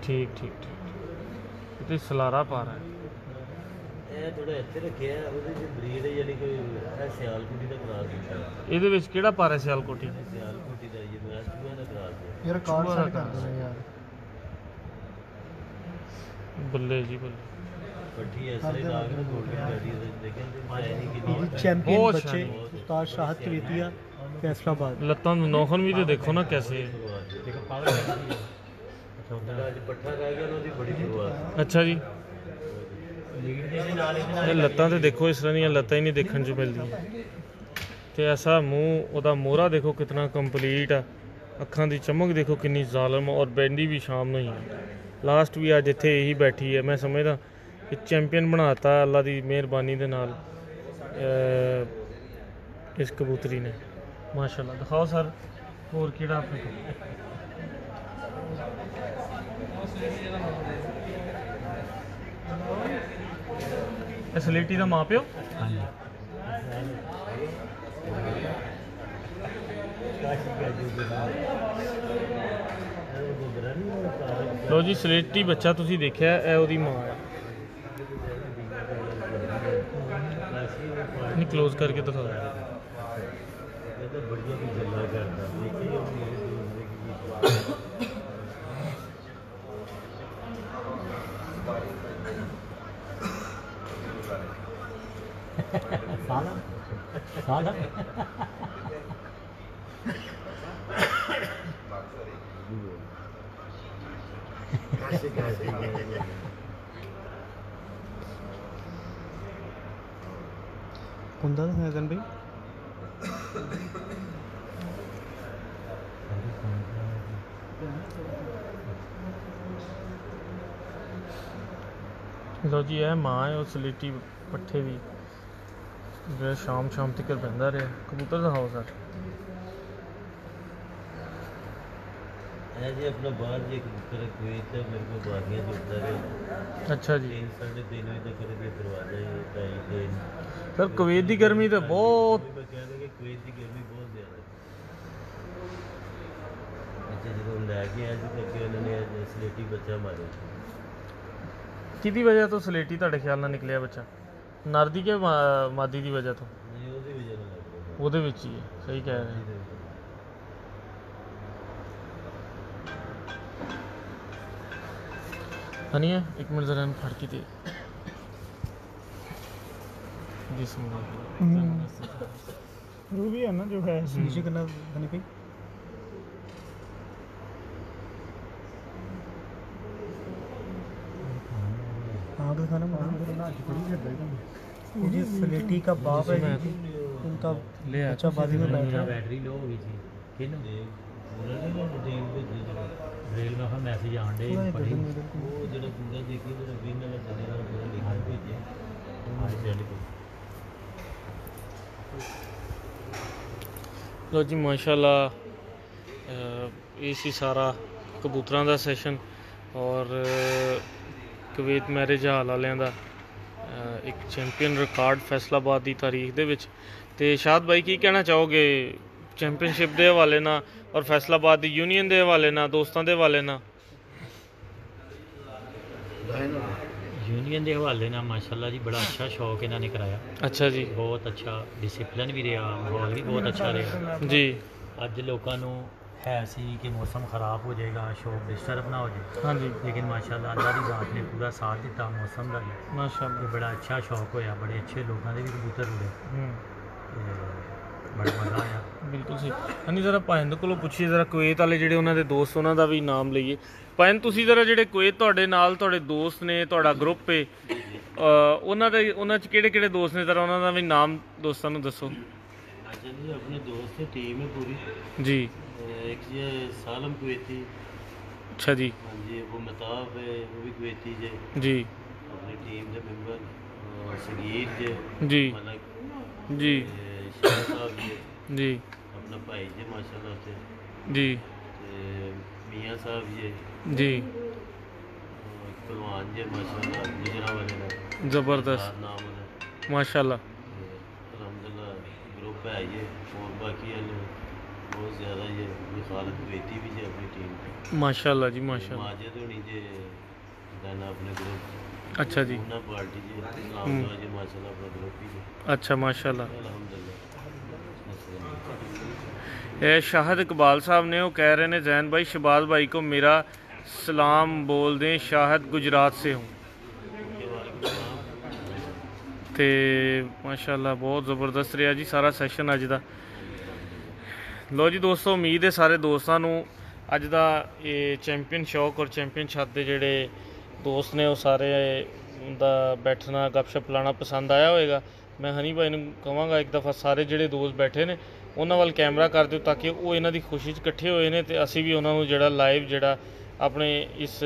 ठीक ठीक ठीक तो सलारा पा रहा है ਇਹਦੇ ਵਿੱਚ ਕਿਹੜਾ ਪਾ ਰਿਹਾ ਸਿਆਲਕੋਟੀ ਯਾਰ ਕਾਰ ਸਾਡ ਕਰਦੇ ਨੇ ਯਾਰ ਬੱਲੇ ਜੀ ਬੱਲੇ चैंपियन बच्चे उस्ताद शाहद कवेतिया फैसलाबाद ਲੱਤਾਂ ਨੂੰ ਨੋਖਨ ਵੀ ਤੇ ਦੇਖੋ ਨਾ कैसे अच्छा जी ਇਹ ਲੱਤਾਂ ਤੇ ਦੇਖੋ ਇਸ ਤਰ੍ਹਾਂ ਦੀਆਂ ਲੱਤਾਂ ਹੀ ਨਹੀਂ ਦੇਖਣ 'ਚ ਮਿਲਦੀਆਂ ਤੇ ਐਸਾ ਮੂੰਹ ਉਹਦਾ ਮੋਹਰਾ ਦੇਖੋ ਕਿਤਨਾ ਕੰਪਲੀਟ ਆ ਅੱਖਾਂ ਦੀ ਚਮਕ ਦੇਖੋ ਕਿੰਨੀ ਜ਼ਾਲਮ ਔਰ ਬੈਂਡੀ ਵੀ ਸ਼ਾਮ ਨੂੰ ਹੀ ਲਾਸਟ ਵੀ ਅੱਜ ਇੱਥੇ ਇਹੀ ਬੈਠੀ ਹੈ ਮੈਂ ਸਮਝਦਾ ਕਿ ਚੈਂਪੀਅਨ ਬਣਾਤਾ ਅੱਲਾ ਦੀ ਮਿਹਰਬਾਨੀ ਦੇ ਨਾਲ ਇਸ ਕਬੂਤਰੀ ਨੇ ਮਾਸ਼ਾਅੱਲਾ ਦਿਖਾਓ ਸਰ ਹੋਰ ਕਿਹੜਾ ਆਪਣੇ ਕੋਲ ਇਹ ਸਲੇਟੀ ਦਾ ਮਾਂ ਪਿਓ ਹਾਂਜੀ ਲੋ ਜੀ ਸਲੇਟੀ ਬੱਚਾ ਤੁਸੀਂ ਦੇਖਿਆ ਇਹ ਉਹਦੀ ਮਾਂ ਹੈ ਨਹੀਂ ਕਲੋਜ਼ ਕਰਕੇ ਦਿਖਾਓ सादा कुंदा तो है भाई ਲੋ ਜੀ ਇਹ ਮਾਂ ਹੈ ਉਹ ਸਲੇਟੀ ਪੱਠੇ ਦੀ ਜਿਹੜਾ ਸ਼ਾਮ ਤੱਕ ਬਹਿੰਦਾ ਰਿਹਾ ਕਬੂਤਰ ਦਿਖਾਓ ਸਰ जी अपना बाहर जी कबूतर कुवैत है मेरे को बागियाँ जुड़ता रहे अच्छा जी 3-3:30 बजे तक करके दरवाजा ही 2:30 सर कुवैत की गर्मी तो बहुत मैं कह रहा कि कुवैत की गर्मी बहुत ज़्यादा है अच्छा जो लैके आए थे कि उन्होंने सलेटी बच्चा मारे किहदी वजह तो सलेटी तुहाडे ख्याल नाल निकलिया बच्चा नर दी के मादी की वजह तो नहीं ਉਹਦੀ ਵਜ੍ਹਾ ਨਾਲ ਲੱਗ ਰਿਹਾ ਉਹਦੇ ਵਿੱਚ ਹੀ ਹੈ ਸਹੀ ਕਹਿ ਰਹੇ हनिया एक मिनट जरा फड़ के दे रूबी है ना जो है नीचे करना बनी भाई हाँ तो खाना जी सलेटी का बाप है जी उनका बच्चा बाजी में बैठ रहा है बैटरी लो हो गई थी किन रेल में मैसेज आन डे पढ़ी ਉਹ ਜਿਹੜਾ ਪੂਰਾ ਦੇਖੀ ਜਿਹੜਾ ਵਿਨ ਵਾਲਾ ਚੱਲੇ ਨਾਲ ਪੂਰਾ ਲਿਖਿਆ ਭੇਜਿਆ ਉਹ ਸੈਂਡ ਕਰ लो जी माशाल्लाह ये सी सारा कबूतरों का सैशन और कुवैत मैरिज हाल वालों का एक चैंपियन रिकॉर्ड फैसलाबाद की तारीख दे विच ते शाद भाई की कहना चाहोगे चैंपियनशिप के हवाले ना और फैसलाबाद की यूनियन के हवाले ना दोस्तों के हवाले ना यूनियन के हवाले ना माशाल्लाह जी बड़ा अच्छा शौक इन्होंने कराया अच्छा जी बहुत अच्छा डिसिपलिन भी रहा माहौल भी बहुत अच्छा रहा जी अज लोगों को है सी कि मौसम ख़राब हो जाएगा शौक डिस्टर्ब ना हो जाए हाँ जी लेकिन माशाल्लाह अल्लाह की बात ने पूरा साथ दिता मौसम का भी माशाल्लाह ते बड़ा अच्छा शौक होया बड़े अच्छे लोगों के भी कबूतर उड़े बड़ा मज़ा आया बिल्कुल सही हनी जरा भाइन को पुछिए जरा कुवैत वाले ਜਿਹੜੇ ਉਹਨਾਂ ਦੇ ਦੋਸਤ ਉਹਨਾਂ ਦਾ ਵੀ ਨਾਮ ਲਈਏ ਭਾइन ਤੁਸੀਂ ਜਰਾ ਜਿਹੜੇ ਕੁਵੈਤ ਤੁਹਾਡੇ ਨਾਲ ਤੁਹਾਡੇ ਦੋਸਤ ਨੇ ਤੁਹਾਡਾ ਗਰੁੱਪ ਹੈ ਉਹਨਾਂ ਚ ਕਿਹੜੇ ਕਿਹੜੇ ਦੋਸਤ ਨੇ ਜਰਾ ਉਹਨਾਂ ਦਾ ਵੀ ਨਾਮ ਦੋਸਤਾਂ ਨੂੰ ਦੱਸੋ अच्छा जी अपने दोस्त है टीम है पूरी जी एक ये सालम कुवैती अच्छा जी हाँ जी वो मताफ है वो भी कुवैती जे जी अपनी टीम के मेंबर सगीर जे जी मलक जी शाह साहब जी जी अपना भाई जे माशाल्लाह से जी मियाँ साहब जी जी पहलवान जी माशाल्लाह गुजरा वाले का ज़बरदस्त नाम है माशाल्लाह अलहमदुलिल्लाह ग्रुप है ये और बाकी बहुत ज़्यादा ये खालत बेटी भी है अपनी टीम की। माशाल्लाह जी माशाल्लाह। माजिद होनी जे दाना अपने ग्रुप। अच्छा जी। ना पार्टी जी नाम दो जी माशाल्लाह अपना ग्रुप ही है। अच्छा माशाल्लाह। अल्हम्दुलिल्लाह। ਇਹ शाहिद इकबाल साहब ने वो कह रहे हैं जैन भाई शहबाज भाई को मेरा सलाम बोल दें, शाहिद गुजरात से हूँ। तो माशाल्लाह बहुत ज़बरदस्त रहा जी सारा सैशन अज का। लो जी दोस्तों, उम्मीद है सारे दोस्तों को अज का ये चैंपियन शौक और चैंपियन छत के जोड़े दोस्त ने वो सारे उनका बैठना गपशप लाना पसंद आया होएगा। मैं हनी भाई ने कहांगा एक दफ़ा सारे जोड़े दोस्त बैठे ने उन्होंने वाल कैमरा कर दो ताकि वो इन्हों की खुशी इकट्ठे होए ने तो असी भी उन्होंने जोड़ा लाइव जोड़ा अपने इस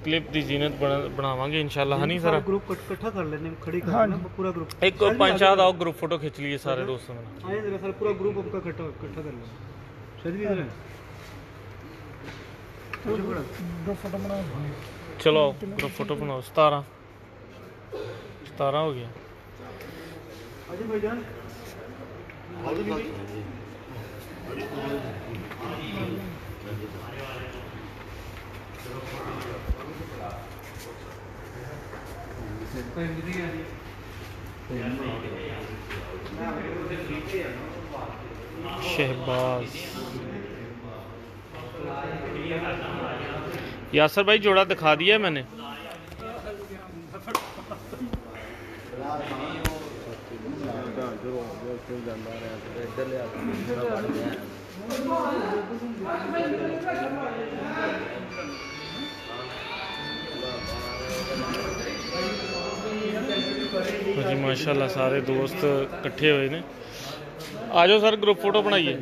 क्लिप की जीनत बनावांगे इंशाल्लाह। हनी सर ग्रुप इकट्ठा कर लेने खड़ी कर लेना पूरा ग्रुप। एक 5-7 आओ ग्रुप फोटो खींच लिए सारे दोस्तों ने। आए जरा सर पूरा ग्रुप आपका इकट्ठा कर लेना। शायद भी इधर है ग्रुप फोटो बनाओ। चलो ग्रुप फोटो बनाओ। 17 हो गया। अजय भाईजान शहबाज यासर भाई जोड़ा दिखा दिया है मैंने। जी माशाल्लाह सारे दोस्त इकट्ठे हुए ने। आ जाओ सर ग्रुप फोटो बनाइए।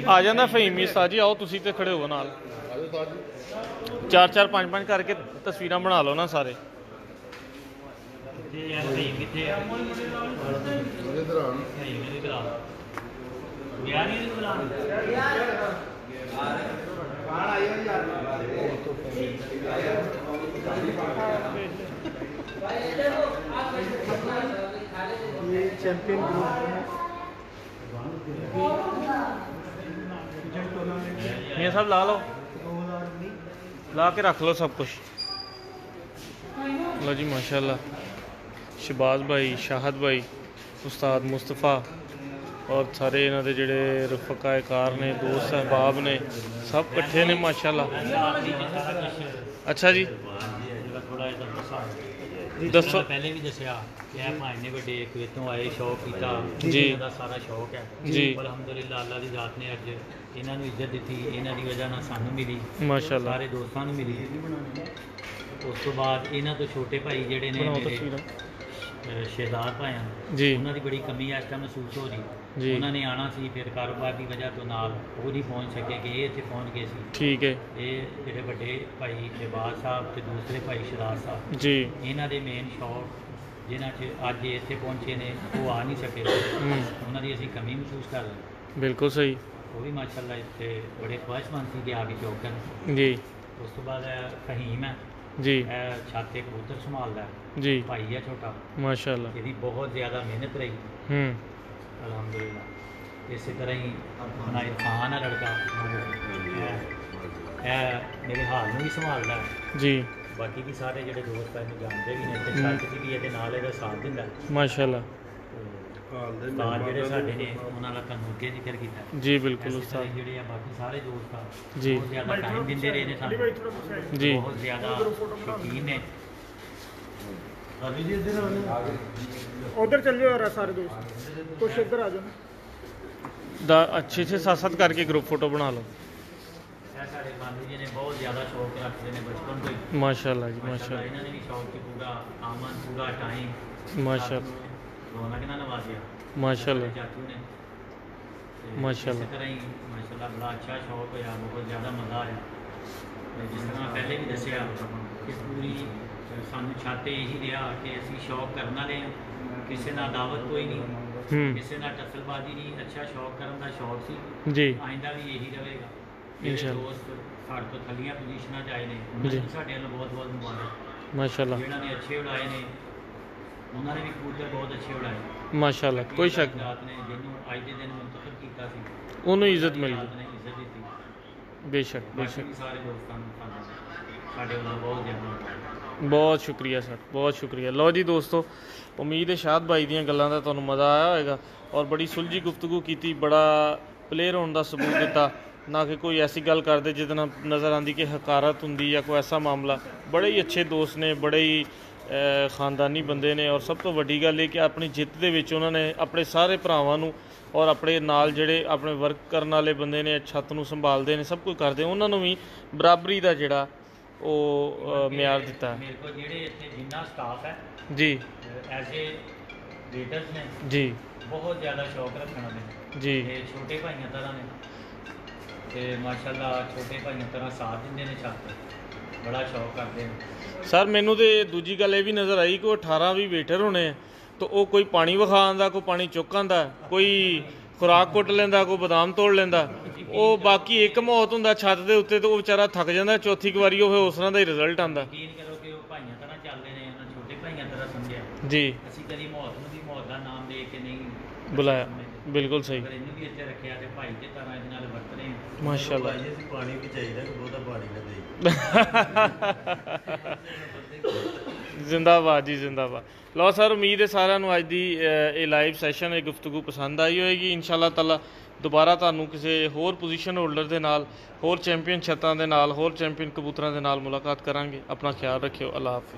आ जाना फहीमी सा जी, आओ तुसी ते खड़े हो नाल। 4-4 5-5 करके तस्वीर बना लो ना सारे। ये चैंपियन ग्रुप ये सब ला लो, ला के रख लो सब कुछ। लो जी माशाल्लाह शहबाज भाई, शाहिद भाई, उस्ताद मुस्तफ़ा और सारे इन्हों के जोड़े रफकाकार ने दोस्त अहबाब ने सब इकट्ठे ने माशाल्लाह। अच्छा जी दसो। पहले भी दसिया कि भाई ने बड़े कुवैतों आए शौक किया जी का सारा शौक है जी। अलहमदुलिल्लाह अल्लाह की जात ने अज इन्हों इज्जत दी, इन्हों की वजह ना सानू मिली, माशाल्लाह सारे दोस्तों को मिली। उस तो बाद इन्हों तो छोटे भाई जोड़े ने मेरे शहजाद भाई जी उन्होंने बड़ी कमी इस टाइम महसूस हो रही जी। उन्होंने आना सी, फिर कारोबार की वजह तो नाल वो नहीं पहुँच सके कि ये इतने पहुँच गए सी। ठीक है ये जोड़े बड़े भाई शहबाज साहब तो दूसरे भाई शहजाद साहब जी इन्हों के मेन शौक जिन्हों अज इतने पहुँचे ने वो आ नहीं सके, उन्होंने असी कमी महसूस कर रहे। बिल्कुल सही वो भी माशाल्लाह इतने बड़े ख्वाहिशमंद थे कि आगे शौक कर। जी उस तो बाद फहीम है जी छाते कबूतर संभालता है जी भाई है छोटा, माशाल्लाह। इसकी बहुत ज़्यादा मेहनत रही अलहमदुलिल्लाह। इसी तरह ही अपना इरफान है लड़का मेरे हाल में भी संभालता है जी बाकी भी सारे जो दोस्त है जानते भी नहीं छत सी भी ये नाल ਇਹਦਾ साथ दिंदा माशाल्लाह। उस्ताद ਜਿਹੜੇ ਸਾਡੇ ਨੇ ਉਹਨਾਂ ਦਾ ਤੁਹਾਨੂੰ ਅੱਗੇ ਜ਼ਿਕਰ ਕੀਤਾ जी बिल्कुल इसी उस्ताद तरह ਜਿਹੜੇ ਆ ਬਾਕੀ ਸਾਰੇ ਦੋਸਤ ਆ जी ਬਹੁਤ ਜ਼ਿਆਦਾ ਟਾਈਮ ਦਿੰਦੇ ਰਹੇ ਨੇ ਸਾਨੂੰ जी ਬਹੁਤ ਜ਼ਿਆਦਾ ਸ਼ੌਕੀਨ ਨੇ। अभी जी इधर उधर चल जाओ यार सारे दोस्त, कुछ इधर आ जाओ। अच्छे से साथ साथ करके ग्रुप फोटो बना लो। ਇਹ ਸਾਡੇ ਮਾਲੀ ਜੀ ਨੇ ਬਹੁਤ ਜ਼ਿਆਦਾ ਸ਼ੌਕ ਰੱਖਦੇ ਨੇ ਬਚਪਨ ਤੋਂ ਹੀ माशाल्लाह जी ਮਾਸ਼ਾਅੱਲਾ। माशाल्लाह ਇਹਨਾਂ ਨੇ ਵੀ ਸ਼ੌਕ ਸੀ ਪੂਰਾ ਆਮਨ ਪੂਰਾ ਟਾਈਮ माशाल्लाह ਰੌਣਕ ਨਾਲ ਨਵਾਜ਼ਿਆ माशाल्लाह ਚਾਚੂ ਨੇ माशाल्लाह। इसी तरह ही माशाल्लाह बड़ा अच्छा शौक होया, बहुत ज़्यादा मज़ा आया। जिस तरह पहले भी दसिया कि पूरी सानू छाते यही रहा कि असी शौक करना रहे हैं, किसी ना दावत कोई नहीं, किसी ना टसलबाजी नहीं, अच्छा शौक करने का शौक सी जी आइंदा भी यही रहेगा। मेरे इंशाअल्लाह। दोस्त साढ़े तो थलियां पोजीशनां च आए ने उन्होंने भी साढ़े वालों बहुत बहुत मुबारक। माशाल्लाह जिन्होंने अच्छे उड़ाए ने उन्होंने भी कबूतर बहुत अच्छे उड़ाए। ਮਾਸ਼ਾਅੱਲਾ, ਕੋਈ ਸ਼ੱਕ ਨਹੀਂ, ਰਾਤ ਨੇ ਜਿਹਨੂੰ ਅੱਜ ਦੇ ਦਿਨ ਮੁੰਤਖਬ ਕੀਤਾ ਸੀ ਉਹਨੂੰ ਇੱਜ਼ਤ ਮਿਲ ਰਾਤ ਗਈ। ਨੇ ਇੱਜ਼ਤ ਦਿੱਤੀ। ਬੇਸ਼ੱਕ ਬਾਕੀ ਬੇਸ਼ੱਕ, ਵੀ ਸਾਰੇ ਦੋਸਤਾਂ ਨੂੰ ਧੰਨਵਾਦ ਸਾਡੇ ਵੱਲੋਂ ਬਹੁਤ ਜ਼ਿਆਦਾ। ਬਹੁਤ ਸ਼ੁਕਰੀਆ ਸਰ, ਬਹੁਤ ਸ਼ੁਕਰੀਆ। ਲਓ ਜੀ ਦੋਸਤੋ, ਉਮੀਦ ਹੈ ਸ਼ਾਦ ਭਾਈ ਦੀਆਂ ਗੱਲਾਂ ਦਾ ਤੁਹਾਨੂੰ ਮਜ਼ਾ ਆਇਆ ਹੋਵੇਗਾ ਔਰ ਬੜੀ ਸੁਲਝੀ ਗੁਫ਼ਤਗੂ ਕੀਤੀ, ਬੜਾ ਪਲੇਅਰ ਹੋਣ ਦਾ ਸਬੂਤ ਦਿੱਤਾ, ਨਾ ਕਿ ਕੋਈ ਐਸੀ ਗੱਲ ਕਰਦੇ ਜਿਹਦੇ ਨਾਲ ਨਜ਼ਰ ਆਉਂਦੀ ਕਿ ਹਕਾਰਤ ਹੁੰਦੀ ਜਾਂ ਕੋਈ ਐਸਾ ਮਾਮਲਾ। ਬੜੇ ਹੀ ਅੱਛੇ ਦੋਸਤ ਨੇ, ਬੜੇ ਹੀ ਖਾਨਦਾਨੀ ਬੰਦੇ ਨੇ ਔਰ ਸਭ ਤੋਂ ਵੱਡੀ ਗੱਲ ਇਹ ਕਿ ਆਪਣੀ ਜਿੱਤ ਦੇ ਵਿੱਚ ਉਹਨਾਂ ਨੇ ਆਪਣੇ ਸਾਰੇ ਭਰਾਵਾਂ ਨੂੰ ਔਰ ਆਪਣੇ ਨਾਲ ਜਿਹੜੇ ਆਪਣੇ ਵਰਕ ਕਰਨ ਵਾਲੇ ਬੰਦੇ ਨੇ, ਛੱਤ ਨੂੰ ਸੰਭਾਲਦੇ ਨੇ, ਸਭ ਕੁਝ ਕਰਦੇ, ਉਹਨਾਂ ਨੂੰ ਵੀ ਬਰਾਬਰੀ ਦਾ ਜਿਹੜਾ ਉਹ ਮਿਆਰ ਦਿੱਤਾ। ਮੇਰੇ ਕੋਲ ਜਿਹੜੇ ਇੱਥੇ ਜਿੰਨਾ ਸਟਾਫ ਹੈ ਜੀ ਐਜ਼ ਏ ਲੀਡਰਸ ਨੇ ਜੀ ਬਹੁਤ ਜ਼ਿਆਦਾ ਸ਼ੌਕ ਰੱਖਣ ਵਾਲੇ ਨੇ ਜੀ ਤੇ ਛੋਟੇ ਭਾਈਆਂ ਤਰ੍ਹਾਂ ਨੇ ਤੇ ਮਾਸ਼ਾਅੱਲਾ ਛੋਟੇ ਭਾਈਆਂ ਤਰ੍ਹਾਂ ਸਾਥ ਦਿੰਦੇ ਨੇ ਛੱਤ ਤੇ, ਬੜਾ ਸ਼ੌਕ ਕਰਦੇ ਨੇ। ਸਰ ਮੈਨੂੰ ਤੇ ਦੂਜੀ ਗੱਲ ਇਹ ਵੀ ਨਜ਼ਰ ਆਈ ਕਿ ਉਹ 18-20 ਵੇਟਰ ਹੋਣੇ ਆ, ਤਾਂ ਉਹ ਕੋਈ ਪਾਣੀ ਵਿਖਾ ਆਉਂਦਾ, ਕੋਈ ਪਾਣੀ ਚੁੱਕ ਆਉਂਦਾ, ਕੋਈ ਖੁਰਾਕ ਕੁੱਟ ਲੈਂਦਾ, ਕੋਈ ਬਦਾਮ ਤੋੜ ਲੈਂਦਾ। ਉਹ ਬਾਕੀ ਇੱਕ ਮੌਤ ਹੁੰਦਾ ਛੱਤ ਦੇ ਉੱਤੇ, ਤਾਂ ਉਹ ਵਿਚਾਰਾ ਥੱਕ ਜਾਂਦਾ, ਚੌਥੀ ਕੁ ਵਾਰੀ ਉਹ ਫਿਰ ਉਸ ਤਰ੍ਹਾਂ ਦਾ ਹੀ ਰਿਜ਼ਲਟ ਆਉਂਦਾ। ਯਕੀਨ ਕਰੋ ਕਿ ਉਹ ਭਾਈਆਂ ਤਰ੍ਹਾਂ ਚੱਲਦੇ ਨੇ, ਉਹਨਾਂ ਛੋਟੇ ਭਾਈਆਂ ਤਰ੍ਹਾਂ ਸਮਝਿਆ। ਜੀ ਅਸੀਂ ਕਦੀ ਮੌਤ ਨੂੰ ਵੀ ਮੌਤ ਦਾ ਨਾਮ ਦੇ ਕੇ ਨਹੀਂ ਬੁਲਾਇਆ, ਬਿਲਕੁਲ ਸਹੀ, ਅਗਰ ਇਹਨੂੰ ਵੀ ਇੱਥੇ ਰੱਖਿਆ ਤੇ ਭਾਈ ਦੇ ਤਰ੍ਹਾਂ ਇਹਦੇ ਨਾਲ ਵਰਤਨੇ ਆ। ਮਾਸ਼ਾਅੱਲਾ। ਭਾਈ ਅਸੀਂ ਪਾਣੀ ਵੀ ਚਾਹੀਦਾ ਕਿ ਬਹੁਤਾ ਪਾਣੀ ਨਾ ਦੇਈ। ਜ਼ਿੰਦਾਬਾਦ ਜੀ, ਜ਼ਿੰਦਾਬਾਦ। ਲਓ ਸਰ, ਉਮੀਦ ਹੈ ਸਾਰਿਆਂ ਨੂੰ ਅੱਜ ਦੀ ਇਹ ਲਾਈਵ ਸੈਸ਼ਨ, ਇਹ ਗੁਫ਼ਤਗੂ ਪਸੰਦ ਆਈ ਹੋਏਗੀ। ਇਨਸ਼ਾਅੱਲਾ ਤਾਲਾ ਦੁਬਾਰਾ ਤੁਹਾਨੂੰ ਕਿਸੇ ਹੋਰ ਪੋਜੀਸ਼ਨ ਹੋਲਡਰ ਦੇ ਨਾਲ, ਹੋਰ ਚੈਂਪੀਅਨ ਛੱਤਾਂ ਦੇ ਨਾਲ, ਹੋਰ ਚੈਂਪੀਅਨ ਕਬੂਤਰਾਂ ਦੇ ਨਾਲ ਮੁਲਾਕਾਤ ਕਰਾਂਗੇ। ਆਪਣਾ ਖਿਆਲ ਰੱਖਿਓ। ਅੱਲਾ ਹਾਫਿਜ਼।